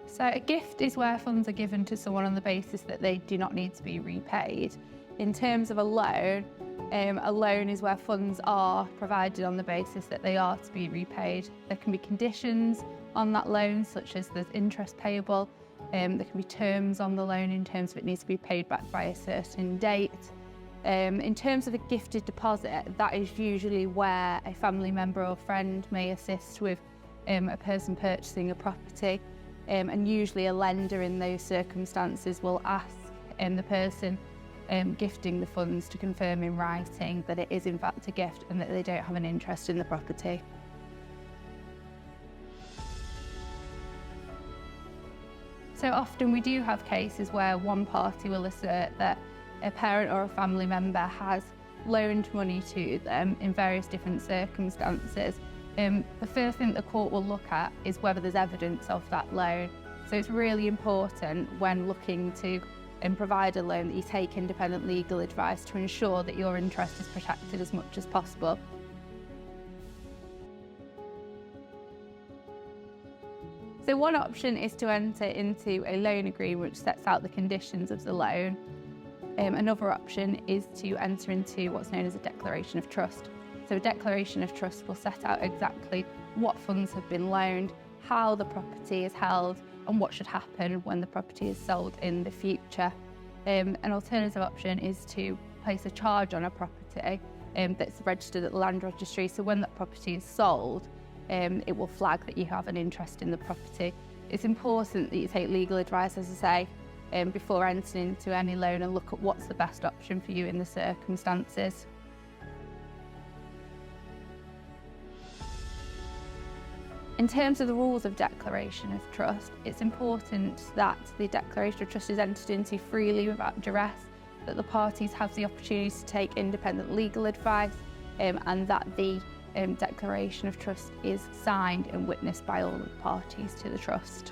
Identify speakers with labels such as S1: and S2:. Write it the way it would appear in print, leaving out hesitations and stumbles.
S1: So a gift is where funds are given to someone on the basis that they do not need to be repaid. In terms of a loan is where funds are provided on the basis that they are to be repaid. There can be conditions on that loan, such as there's interest payable. There can be terms on the loan in terms of it needs to be paid back by a certain date. In terms of a gifted deposit, that is usually where a family member or friend may assist with a person purchasing a property. And usually a lender in those circumstances will ask the person gifting the funds to confirm in writing that it is in fact a gift and that they don't have an interest in the property. So often we do have cases where one party will assert that a parent or a family member has loaned money to them in various different circumstances. The first thing the court will look at is whether there's evidence of that loan. So it's really important when looking to provide a loan that you take independent legal advice to ensure that your interest is protected as much as possible. So one option is to enter into a loan agreement which sets out the conditions of the loan. Another option is to enter into what's known as a declaration of trust. So a declaration of trust will set out exactly what funds have been loaned, how the property is held, and what should happen when the property is sold in the future. An alternative option is to place a charge on a property that's registered at the land registry. So when that property is sold, it will flag that you have an interest in the property. It's important that you take legal advice, as I say, before entering into any loan and look at what's the best option for you in the circumstances. In terms of the rules of declaration of trust, it's important that the declaration of trust is entered into freely without duress, that the parties have the opportunity to take independent legal advice, and that the declaration of trust is signed and witnessed by all the parties to the trust.